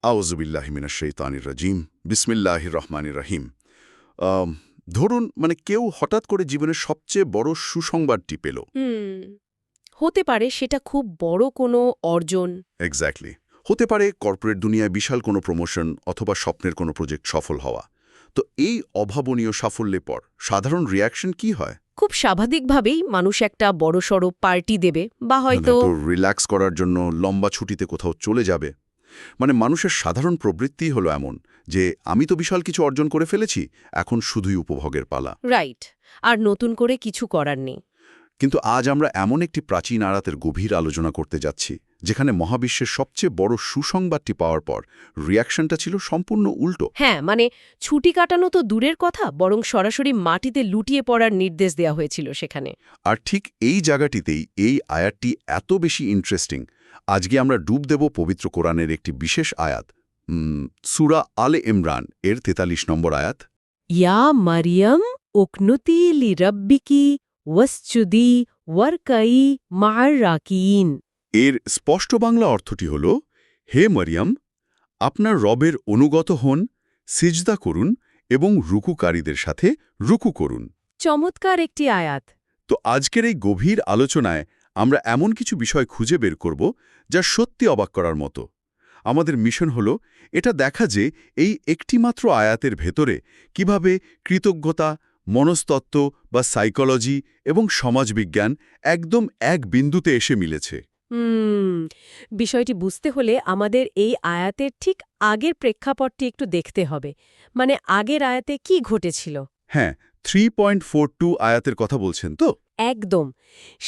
আউযুবিল্লাহি মিনাশ শাইতানির রাজিম বিসমিল্লাহির রহমানির রহিম। আম, ধরুন কেউ হঠাৎ করে জীবনের সবচেয়ে বড় সুসংবাদটি পেল। হুম হতে পারে সেটা খুব বড় কোনো অর্জন। এক্স্যাক্টলি। হতে পারে কর্পোরেট দুনিয়ায় বিশাল কোনো প্রমোশন অথবা স্বপ্নের কোনো প্রজেক্ট সফল হওয়া। তো এই অভাবনীয় সাফল্যের পর সাধারণ রিয়াকশন কি হয়? খুব স্বাভাবিকভাবেই মানুষ একটা বড়সড় পার্টি দেবে বা হয়তো তো রিল্যাক্স করার জন্য লম্বা ছুটিতে কোথাও চলে যাবে। মানুষের সাধারণ প্রবৃত্তি হলো এমন যে আমি তো বিশাল কিছু অর্জন করে ফেলেছি, এখন শুধুই উপভোগের পালা। রাইট। আর নতুন করে কিছু করার নেই। কিন্তু আজ আমরা এমন একটি প্রাচীন আয়াতের গভীর আলোচনা করতে যাচ্ছি যেখানে মহাবিশ্বের সবচেয়ে বড় সুসংবাদটি পাওয়ার পর রিয়াকশনটা ছিল সম্পূর্ণ উল্টো। হ্যাঁ, মানে ছুটি কাটানো তো দূরের কথা, বরং সরাসরি মাটিতে লুটিয়ে পড়ার নির্দেশ দেওয়া হয়েছিল সেখানে। আর ঠিক এই জায়গাটিতেই এই আয়াতটি এত বেশি ইন্টারেস্টিং। আজকে আমরা ডুব দেব পবিত্র কোরআনের একটি বিশেষ আয়াত, সূরা আলে ইমরান এর ৪৩ নম্বর আয়াত। ইয়া মারিয়াম উকনুতি লিরাব্বিকি ওয়াসজুদি ওয়ারকাই মা'আর রাকিন। এর স্পষ্ট বাংলা অর্থটি হল, হে মরিয়ম, আপনার রবের অনুগত হন, সিজদা করুন এবং রুকুকারীদের সাথে রুকু করুন। চমৎকার একটি আয়াত। তো আজকের এই গভীর আলোচনায় আমরা এমন কিছু বিষয় খুঁজে বের করব যা সত্যি অবাক করার মতো। আমাদের মিশন হল এটা দেখা যে এই একটিমাত্র আয়াতের ভেতরে কিভাবে কৃতজ্ঞতা, মনস্তত্ত্ব বা সাইকোলজি এবং সমাজবিজ্ঞান একদম এক বিন্দুতে এসে মিলেছে। হুম বিষয়টি বুঝতে হলে আমাদের এই আয়াতের ঠিক আগের প্রেক্ষাপটটি একটু দেখতে হবে। মানে আগের আয়াতে কি ঘটেছিল। হ্যাঁ, 3.42 আয়াতের কথা বলছেন তো? একদম।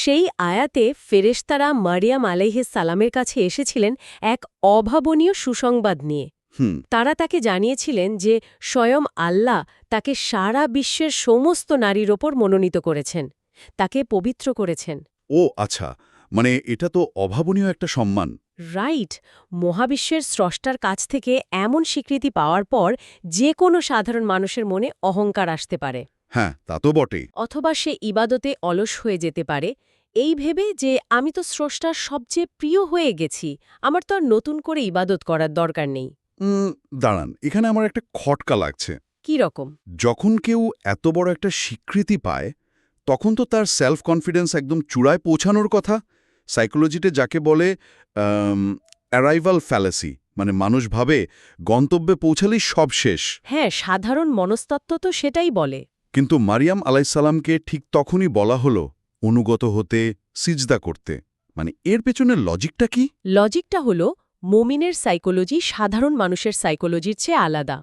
সেই আয়াতে ফেরেশতারা মারিয়াম আলাইহিস সালামের কাছে এসেছিলেন এক অভাবনীয় সুসংবাদ নিয়ে। হুম। তারা তাকে জানিয়েছিলেন যে স্বয়ং আল্লাহ তাকে সারা বিশ্বের সমস্ত নারীর ওপর মনোনীত করেছেন, তাকে পবিত্র করেছেন। ও আচ্ছা, এটা তো অভাবনীয় একটা সম্মান। রাইট। মহাবিশ্বের স্রষ্টার কাছ থেকে এমন স্বীকৃতি পাওয়ার পর যে কোনো সাধারণ মানুষের মনে অহংকার আসতে পারে। হ্যাঁ, তা তো বটেই। অথবা সে ইবাদতে অলস হয়ে যেতে পারে, এই ভেবে যে আমি তো স্রষ্টার সবচেয়ে প্রিয় হয়ে গেছি, আমার তো আর নতুন করে ইবাদত করার দরকার নেই। উম, দাঁড়ান, এখানে আমার একটা খটকা লাগছে। কি রকম? যখন কেউ এত বড় একটা স্বীকৃতি পায়, তখন তো তার সেলফ কনফিডেন্স একদম চূড়ায় পৌঁছানোর কথা। সাইকোলজিতে যাকে বলে অ্যারাইভাল ফ্যালাসি, মানুষ ভাবে গন্তব্যে পৌঁছালেই সব শেষ। হ্যাঁ, সাধারণ মনস্তত্ত্ব তো সেটাই বলে। কিন্তু মারিয়াম আলাইসাল্লামকে ঠিক তখনই বলা হলো অনুগত হতে, সিজদা করতে। এর পেছনের লজিকটা কি? লজিকটা হলো মুমিনের সাইকোলজি সাধারণ মানুষের সাইকোলজির চেয়ে আলাদা।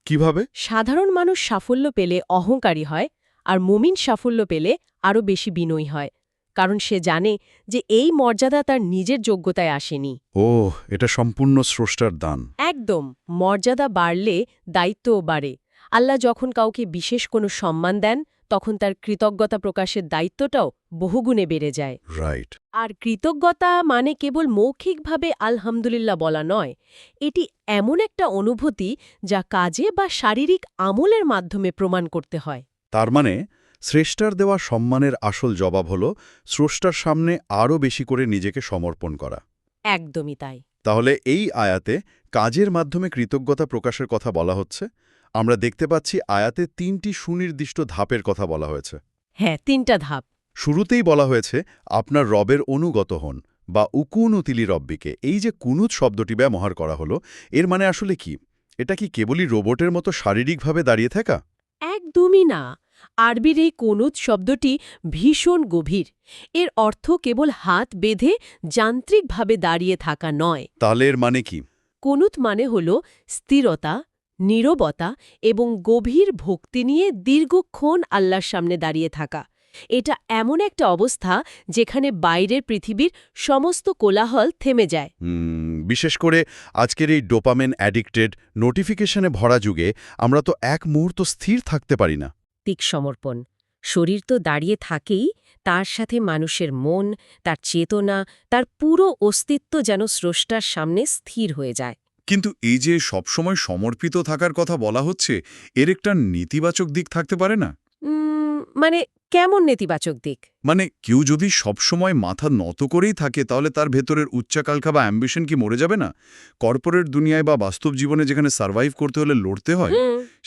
কিভাবে? সাধারণ মানুষ সাফল্য পেলে অহংকারী হয়, আর মুমিন সাফল্য পেলে আরও বেশি বিনয়ী হয়, কারণ সে জানে যে এই মর্যাদা তার নিজের যোগ্যতায় আসেনি। ওহ, এটা সম্পূর্ণ স্রষ্টার দান। একদম। মর্যাদা বাড়লে দায়িত্বও বাড়ে। আল্লাহ যখন কাউকে বিশেষ কোনো সম্মান দেন, তখন তার কৃতজ্ঞতা প্রকাশের দায়িত্বটাও বহুগুণে বেড়ে যায়। রাইট। আর কৃতজ্ঞতা মানে কেবল মৌখিকভাবে আলহামদুলিল্লাহ বলা নয়, এটি এমন একটা অনুভূতি যা কাজে বা শারীরিক আমলের মাধ্যমে প্রমাণ করতে হয়। তার স্রষ্টার দেওয়া সম্মানের আসল জবাব হল স্রষ্টার সামনে আরও বেশি করে নিজেকে সমর্পণ করা। একদমই তাই। তাহলে এই আয়াতে কাজের মাধ্যমে কৃতজ্ঞতা প্রকাশের কথা বলা হচ্ছে। আমরা দেখতে পাচ্ছি আয়াতে ৩টি সুনির্দিষ্ট ধাপের কথা বলা হয়েছে। হ্যাঁ, ৩টা ধাপ। শুরুতেই বলা হয়েছে আপনার রবের অনুগত হন বা উকুনুতিলি রব্বিকে। এই যে কুনুত শব্দটি ব্যবহার করা হলো, এর আসলে কি? এটা কি কেবলই রোবটের মতো শারীরিকভাবে দাঁড়িয়ে থাকা? একদমই না। আরবির এই কুনুত শব্দটি ভীষণ গভীর। এর অর্থ কেবল হাত বেঁধে যান্ত্রিকভাবে দাঁড়িয়ে থাকা নয়। তাহলে এর কি? কুনুত মানে হল স্থিরতা, নীরবতা এবং গভীর ভক্তি নিয়ে দীর্ঘক্ষণ আল্লাহর সামনে দাঁড়িয়ে থাকা। এটা এমন একটা অবস্থা যেখানে বাইরের পৃথিবীর সমস্ত কোলাহল থেমে যায়। বিশেষ করে আজকের এই ডোপামিন অ্যাডিক্টেড, নোটিফিকেশনে ভরা যুগে আমরা তো এক মুহূর্ত স্থির থাকতে পারি না। তিক সমর্পণ। শরীর তো দাঁড়িয়ে থাকেই, তার সাথে মানুষের মন, তার চেতনা, তার পুরো অস্তিত্ব যেন স্রষ্টার সামনে স্থির হয়ে যায়। কিন্তু এই যে সবসময় সমর্পিত থাকার কথা বলা হচ্ছে, এর একটা নেতিবাচক দিক থাকতে পারে না? মানে কেমন নেতিবাচক দিক? মানে কেউ যদি সবসময় মাথা নত করেই থাকে তাহলে তার ভেতরের উচ্চাকাঙ্ক্ষা বা অ্যাম্বিশন কি মরে যাবে না? কর্পোরেট দুনিয়ায় বা বাস্তব জীবনে যেখানে সার্ভাইভ করতে হলে লড়তে হয়,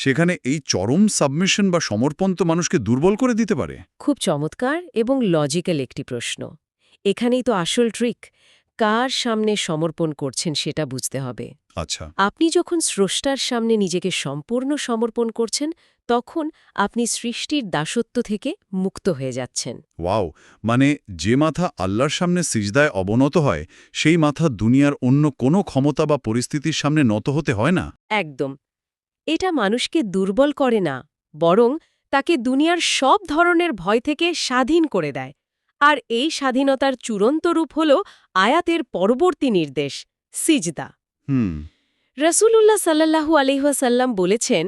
সেখানে এই চরম সাবমিশন বা সমর্পণ তো মানুষকে দুর্বল করে দিতে পারে। খুব চমৎকার এবং লজিক্যাল একটি প্রশ্ন। এখানেই তো আসল ট্রিক। কার সামনে সমর্পণ করছেন সেটা বুঝতে হবে। আচ্ছা, আপনি যখন স্রষ্টার সামনে নিজেকে সম্পূর্ণ সমর্পণ করছেন, তখন আপনি সৃষ্টির দাসত্ব থেকে মুক্ত হয়ে যাচ্ছেন। ওয়াও! মানে যে মাথা আল্লাহর সামনে সিজদায় অবনত হয়, সেই মাথা দুনিয়ার অন্য কোনো ক্ষমতা বা পরিস্থিতির সামনে নত হতে হয় না। একদম। এটা মানুষকে দুর্বল করে না, বরং তাকে দুনিয়ার সব ধরনের ভয় থেকে স্বাধীন করে দেয়। আর এই স্বাধীনতার চূড়ান্ত রূপ হল আয়াতের পরবর্তী নির্দেশ, সিজদা। হুম, রাসূলুল্লাহ সাল্লাল্লাহু আলাইহি ওয়াসাল্লাম বলেছেন,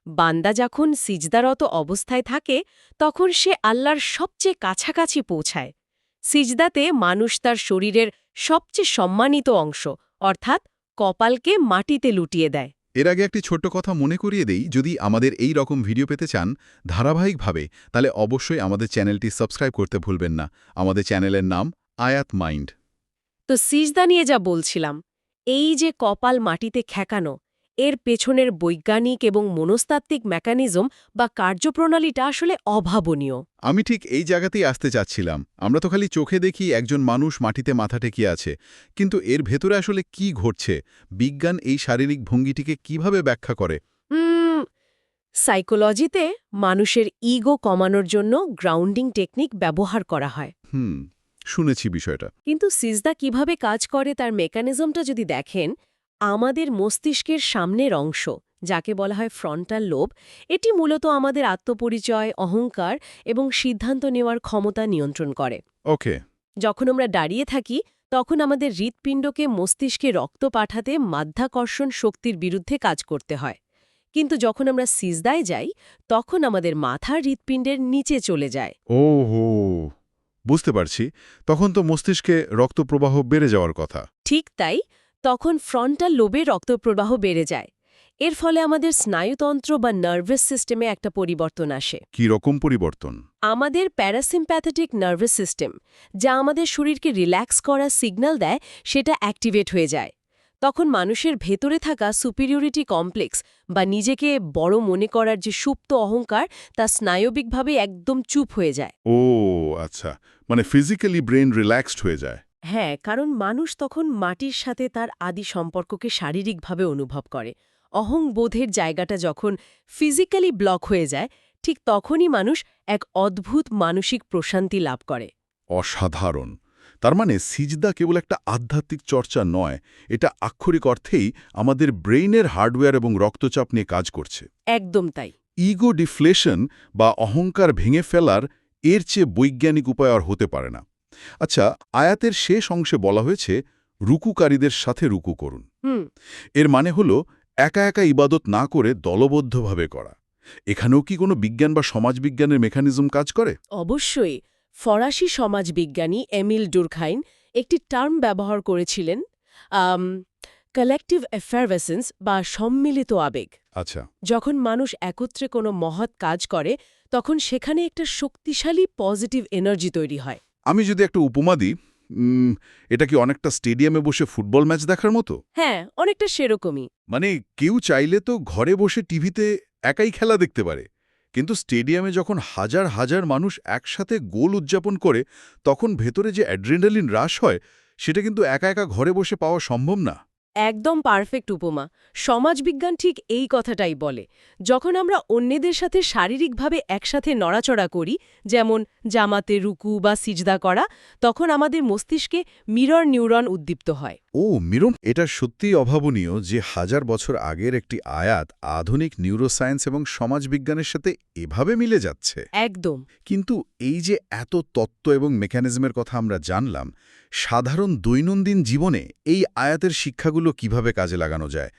বান্দা যখন সিজদারত অবস্থায় থাকে তখন সে আল্লাহর সবচেয়ে কাছাকাছি পৌঁছায়। সিজদাতে মানুষ তার শরীরের সবচেয়ে সম্মানিত অংশ অর্থাৎ কপালকে মাটিতে লুটিয়ে দেয়। এর আগে একটি ছোট্ট কথা মনে করিয়ে দেই, যদি আমাদের এই রকম ভিডিও পেতে চান ধারাবাহিকভাবে, তাহলে অবশ্যই আমাদের চ্যানেলটি সাবস্ক্রাইব করতে ভুলবেন না। আমাদের চ্যানেলের নাম আয়াত মাইন্ড। তো সিজদা নিয়ে যা বলছিলাম, এই যে কপাল মাটিতে ঠেকানো, এর পেছনের বৈজ্ঞানিক এবং মনস্তাত্ত্বিক মেকানিজম বা কার্যপ্রণালীটা আসলে অভাবনীয়। আমি ঠিক এই জায়গাতেই আসতে চাচ্ছিলাম। আমরা তো খালি চোখে দেখি একজন মানুষ মাটিতে মাথা ঠেকিয়ে আছে, কিন্তু এর ভেতরে আসলে কি ঘটছে? বিজ্ঞান এই শারীরিক ভঙ্গিটিকে কিভাবে ব্যাখ্যা করে? সাইকোলজিতে মানুষের ইগো কমানোর জন্য গ্রাউন্ডিং টেকনিক ব্যবহার করা হয়। শুনেছি বিষয়টা। কিন্তু সিজদা কিভাবে কাজ করে তার মেকানিজমটা যদি দেখেন, আমাদের মস্তিষ্কের সামনের অংশ, যাকে বলা হয় ফ্রন্টাল লোব, এটি মূলত আমাদের আত্মপরিচয়, অহংকার এবং সিদ্ধান্ত নেওয়ার ক্ষমতা নিয়ন্ত্রণ করে। ওকে। যখন আমরা দাঁড়িয়ে থাকি তখন আমাদের হৃৎপিণ্ডকে মস্তিষ্কে রক্ত পাঠাতে মাধ্যাকর্ষণ শক্তির বিরুদ্ধে কাজ করতে হয়। কিন্তু যখন আমরা সিজদায় যাই তখন আমাদের মাথা হৃৎপিণ্ডের নিচে চলে যায়। ওহো, বুঝতে পারছি। তখন তো মস্তিষ্কে রক্তপ্রবাহ বেড়ে যাওয়ার কথা। ঠিক তাই, তখন ফ্রন্টাল লোবে রক্তপ্রবাহ বেড়ে যায়। এর ফলে আমাদের স্নায়ুতন্ত্র বা নার্ভাস সিস্টেমে একটা পরিবর্তন আসে। কি রকম পরিবর্তন? আমাদের প্যারাসিম্প্যাথেটিক নার্ভাস সিস্টেম, যা আমাদের শরীরকে রিল্যাক্স করার সিগন্যাল দেয়, সেটা অ্যাক্টিভেট হয়ে যায়। তখন মানুষের ভেতরে থাকা সুপিরিয়রিটি কমপ্লেক্স বা নিজেকে বড় মনে করার যে সুপ্ত অহংকার, তা স্নায়বিকভাবে একদম চুপ হয়ে যায়। ও আচ্ছা, মানে ফিজিক্যালি ব্রেন রিল্যাক্সড হয়ে যায়। হ্যাঁ, কারণ মানুষ তখন মাটির সাথে তার আদি সম্পর্ককে শারীরিকভাবে অনুভব করে। অহংবোধের জায়গাটা যখন ফিজিক্যালি ব্লক হয়ে যায়, ঠিক তখনই মানুষ এক অদ্ভুত মানসিক প্রশান্তি লাভ করে। অসাধারণ। তার মানে সিজদা কেবল একটা আধ্যাত্মিক চর্চা নয়, এটা আক্ষরিক অর্থেই আমাদের ব্রেইনের হার্ডওয়্যার এবং রক্তচাপ নিয়ে কাজ করছে। একদম তাই। ইগো ডিফ্লেশন বা অহংকার ভেঙে ফেলার এর চেয়ে বৈজ্ঞানিক উপায় আর হতে পারে না। আচ্ছা, আয়াতের শেষ অংশে বলা হয়েছে রুকুকারীদের সাথে রুকু করুন। এর মানে হলো একা একা ইবাদত না করে দলবদ্ধভাবে করা। এখানেও কি কোনো বিজ্ঞান বা সমাজবিজ্ঞানের মেকানিজম কাজ করে? অবশ্যই। ফরাসি সমাজবিজ্ঞানী এমিল ডুরখাইম একটি টার্ম ব্যবহার করেছিলেন, কালেকটিভ এফারভেসেন্স বা সম্মিলিত আবেগ। আচ্ছা। যখন মানুষ একত্রে কোনো মহৎ কাজ করে তখন সেখানে একটা শক্তিশালী পজিটিভ এনার্জি তৈরি হয়। আমি যদি একটা উপমা দিই, এটা কি অনেকটা স্টেডিয়ামে বসে ফুটবল ম্যাচ দেখার মতো? হ্যাঁ, অনেকটা সেরকমই। মানে কেউ চাইলে তো ঘরে বসে টিভিতে একাই খেলা দেখতে পারে, কিন্তু স্টেডিয়ামে যখন হাজার হাজার মানুষ একসাথে গোল উদযাপন করে, তখন ভেতরে যে অ্যাড্রিনালিন হ্রাস হয়, সেটা কিন্তু একা একা ঘরে বসে পাওয়া সম্ভব না। একদম পারফেক্ট উপমা। সমাজবিজ্ঞান ঠিক এই কথাটাই বলে। যখন আমরা অন্যদের সাথে শারীরিকভাবে একসাথে নড়াচড়া করি, যেমন জামাতে রুকু বা সিজদা করা, তখন আমাদের মস্তিষ্কে মিরর নিউরন উদ্দীপ্ত হয়। মিরম, এটা সত্যিই অভাবনীয় যে হাজার বছর আগের একটি আয়াত আধুনিক নিউরোসায়েন্স এবং সমাজবিজ্ঞানের সাথে এভাবে মিলে যাচ্ছে। একদম। কিন্তু এই যে এত তত্ত্ব এবং মেকানিজমের কথা আমরা জানলাম, সাধারণ দৈনন্দিন জীবনে এই আয়াতের শিক্ষাগুলো কিভাবে কাজে লাগানো যায়?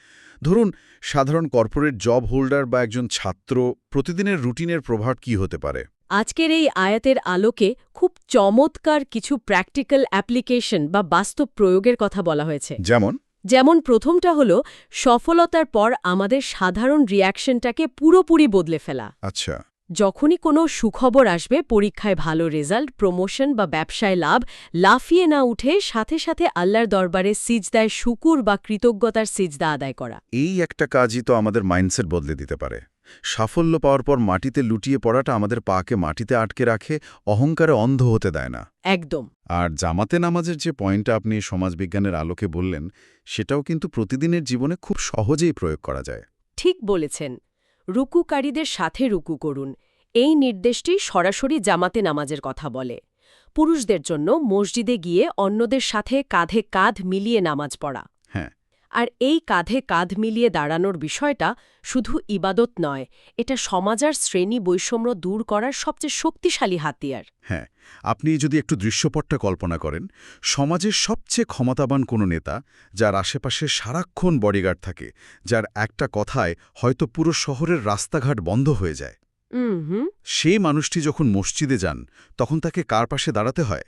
ধরুন, সাধারণ কর্পোরেট জব হোল্ডার বা একজন ছাত্র, প্রতিদিনের রুটিনের প্রভাব কি হতে পারে? আজকের এই আয়াতের আলোকে খুব চমৎকার কিছু প্র্যাকটিক্যাল অ্যাপ্লিকেশন বা বাস্তব প্রয়োগের কথা বলা হয়েছে। যেমন প্রথমটা হলো সফলতার পর আমাদের সাধারণ রিয়াকশনটাকে পুরোপুরি বদলে ফেলা। আচ্ছা। যখনই কোনো সুখবর আসবে, পরীক্ষায় ভালো রেজাল্ট, প্রমোশন বা ব্যবসায় লাভ, লাফিয়ে না উঠে সাথে সাথে আল্লাহর দরবারে সিজদায় শুকুর বা কৃতজ্ঞতার সিজদা আদায় করা। এই একটা কাজই তো আমাদের মাইন্ডসেট বদলে দিতে পারে। সাফল্য পাওয়ার পর মাটিতে লুটিয়ে পড়াটা আমাদের পাকে মাটিতে আটকে রাখে, অহংকারে অন্ধ হতে দেয় না। একদম। আর জামাতে নামাজের যে পয়েন্টটা আপনি সমাজবিজ্ঞানের আলোকে বললেন, সেটাও কিন্তু প্রতিদিনের জীবনে খুব সহজেই প্রয়োগ করা যায়। ঠিক বলেছেন। রুকুকারীদের সাথে রুকু করুন, এই নির্দেশটি সরাসরি জামাতে নামাজের কথা বলে। পুরুষদের জন্য মসজিদে গিয়ে অন্যদের সাথে কাঁধে কাঁধ মিলিয়ে নামাজ পড়া। হ্যাঁ। আর এই কাঁধে কাঁধ মিলিয়ে দাঁড়ানোর বিষয়টা শুধু ইবাদত নয়, এটা সমাজ আর শ্রেণী বৈষম্য দূর করার সবচেয়ে শক্তিশালী হাতিয়ার। হ্যাঁ, আপনি যদি একটু দৃশ্যপটটা কল্পনা করেন, সমাজের সবচেয়ে ক্ষমতাবান কোনো নেতা, যার আশেপাশে সারাক্ষণ বডিগার্ড থাকে, যার একটা কথায় হয়তো পুরো শহরের রাস্তাঘাট বন্ধ হয়ে যায়, সেই মানুষটি যখন মসজিদে যান, তখন তাকে কার পাশে দাঁড়াতে হয়?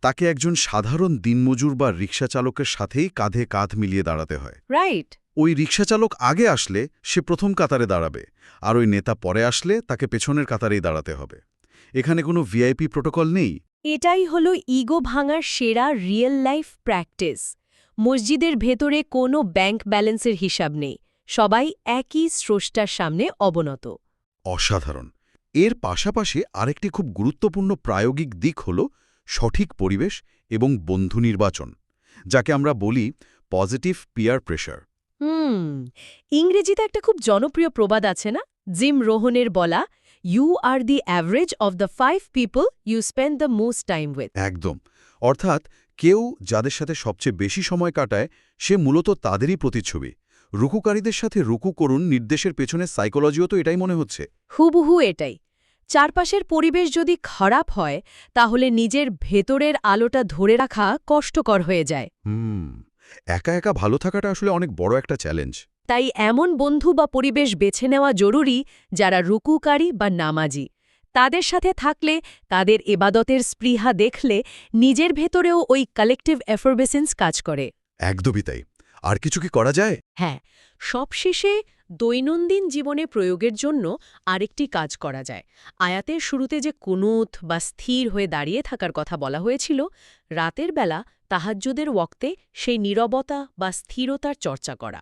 তাকে একজন সাধারণ দিনমজুর বা রিকশা চালকের সাথেই কাঁধে কাঁধ মিলিয়ে দাঁড়াতে হয়। রাইট। ওই রিকশা চালক আগে আসলে সে প্রথম কাতারে দাঁড়াবে, আর ওই নেতা পরে আসলে তাকে পেছনের কাতারেই দাঁড়াতে হবে। এখানে কোনো ভিআইপি প্রোটোকল নেই। এটাই হলো ইগো ভাঙার সেরা রিয়েল লাইফ প্র্যাকটিস। মসজিদের ভেতরে কোনো ব্যাংক ব্যালেন্সের হিসাব নেই, সবাই একই স্রষ্টার সামনে অবনত। অসাধারণ। এর পাশাপাশি আরেকটি খুব গুরুত্বপূর্ণ প্রায়োগিক দিক হল সঠিক পরিবেশ এবং বন্ধু নির্বাচন, যাকে আমরা বলি পজিটিভ পিয়ার প্রেশার। ইংরেজিতে একটা খুব জনপ্রিয় প্রবাদ আছে না, জিম রোহনের বলা, you are the average of the 5 people you spend the most time with. একদম। অর্থাৎ কেউ যাদের সাথে সবচেয়ে বেশি সময় কাটায়, সে মূলত তাদেরই প্রতিচ্ছবি। রুকুকারীদের সাথে রুকু করুন নির্দেশের পেছনে সাইকোলজিও তো এটাই মনে হচ্ছে। হুবহু এটাই। চারপাশের পরিবেশ যদি খারাপ হয়, তাহলে নিজের ভেতরের আলোটা ধরে রাখা কষ্টকর হয়ে যায়। একা একা ভালো থাকাটা আসলে অনেক বড় একটা চ্যালেঞ্জ। তাই এমন বন্ধু বা পরিবেশ বেছে নেওয়া জরুরি, যারা রুকুকারী বা নামাজি। তাদের সাথে থাকলে, তাদের এবাদতের স্পৃহা দেখলে নিজের ভেতরেও ওই কালেকটিভ এফারভেসেন্স কাজ করে। একদমই তাই। আর কিছু কি করা যায়? হ্যাঁ, সবশেষে দৈনন্দিন জীবনে প্রয়োগের জন্য আরেকটি কাজ করা যায়। আয়াতের শুরুতে যে কুনুত বা স্থির হয়ে দাঁড়িয়ে থাকার কথা বলা হয়েছিল, রাতের বেলা তাহাজ্জুদের ওয়াক্তে সেই নীরবতা বা স্থিরতার চর্চা করা।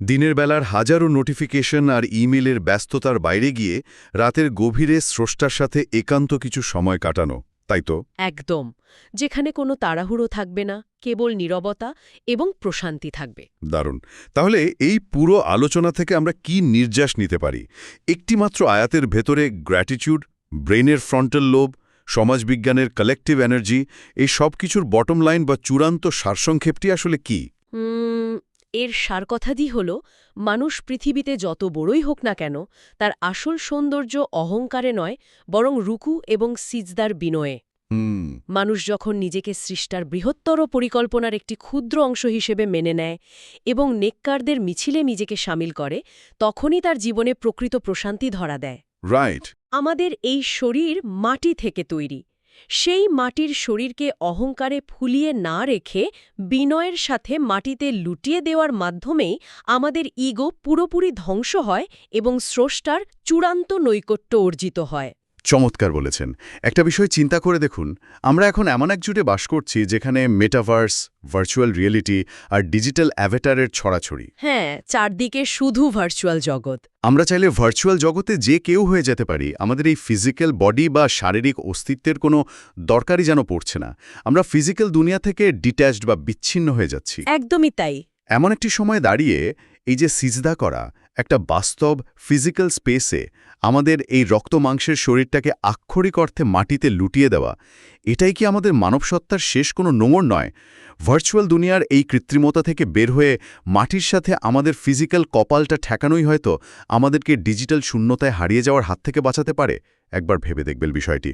দিনের বেলার হাজারো নোটিফিকেশন আর ইমেলের ব্যস্ততার বাইরে গিয়ে রাতের গভীরে স্রষ্টার সাথে একান্ত কিছু সময় কাটানো, তাই তো? একদম। যেখানে কোনো তাড়াহুড়ো থাকবে না, কেবল নীরবতা এবং প্রশান্তি থাকবে। দারুণ। তাহলে এই পুরো আলোচনা থেকে আমরা কি নির্যাস নিতে পারি? একটিমাত্র আয়াতের ভেতরে গ্র্যাটিটিউড, ব্রেনের ফ্রন্টাল লোব, সমাজবিজ্ঞানের কালেকটিভ এনার্জি, এই সব কিছুর বটম লাইন বা চূড়ান্ত সারসংক্ষেপটি আসলে কি? এর সারকথাদি হল, মানুষ পৃথিবীতে যত বড়ই হোক না কেন, তার আসল সৌন্দর্য অহংকারে নয়, বরং রুকু এবং সিজদার বিনয়ে। মানুষ যখন নিজেকে সৃষ্টার বৃহত্তর পরিকল্পনার একটি ক্ষুদ্র অংশ হিসেবে মেনে নেয় এবং নেককারদের মিছিলে নিজেকে সামিল করে, তখনই তার জীবনে প্রকৃত প্রশান্তি ধরা দেয়। রাইট। আমাদের এই শরীর মাটি থেকে তৈরি। সেই মাটির শরীরকে অহংকারে ফুলিয়ে না রেখে বিনয়ের সাথে মাটিতে লুটিয়ে দেওয়ার মাধ্যমেই আমাদের ইগো পুরোপুরি ধ্বংস হয় এবং স্রষ্টার চূড়ান্ত নৈকট্য অর্জিত হয়। চমৎকার বলেছেন। একটা বিষয় চিন্তা করে দেখুন, আমরা এখন এমন এক যুগে বাস করছি যেখানে মেটাভার্স, ভার্চুয়াল রিয়েলিটি আর ডিজিটাল অ্যাভাটারের ছড়াছড়ি। হ্যাঁ, চারদিকে শুধু ভার্চুয়াল জগৎ। আমরা চাইলে ভার্চুয়াল জগতে যে কেউ হয়ে যেতে পারি। আমাদের এই ফিজিক্যাল বডি বা শারীরিক অস্তিত্বের কোনো দরকারই যেন পড়ছে না। আমরা ফিজিক্যাল দুনিয়া থেকে ডিট্যাচড বা বিচ্ছিন্ন হয়ে যাচ্ছি। একদমই তাই। এমন একটি সময় দাঁড়িয়ে এই যে সিজদা করা, একটা বাস্তব ফিজিক্যাল স্পেসে আমাদের এই রক্ত মাংসের শরীরটাকে আক্ষরিক অর্থে মাটিতে লুটিয়ে দেওয়া, এটাই কি আমাদের মানবসত্তার শেষ কোনো নোঙর নয়? ভার্চুয়াল দুনিয়ার এই কৃত্রিমতা থেকে বের হয়ে মাটির সাথে আমাদের ফিজিক্যাল কপালটা ঠেকানোই হয়তো আমাদেরকে ডিজিটাল শূন্যতায় হারিয়ে যাওয়ার হাত থেকে বাঁচাতে পারে। একবার ভেবে দেখবেন বিষয়টি।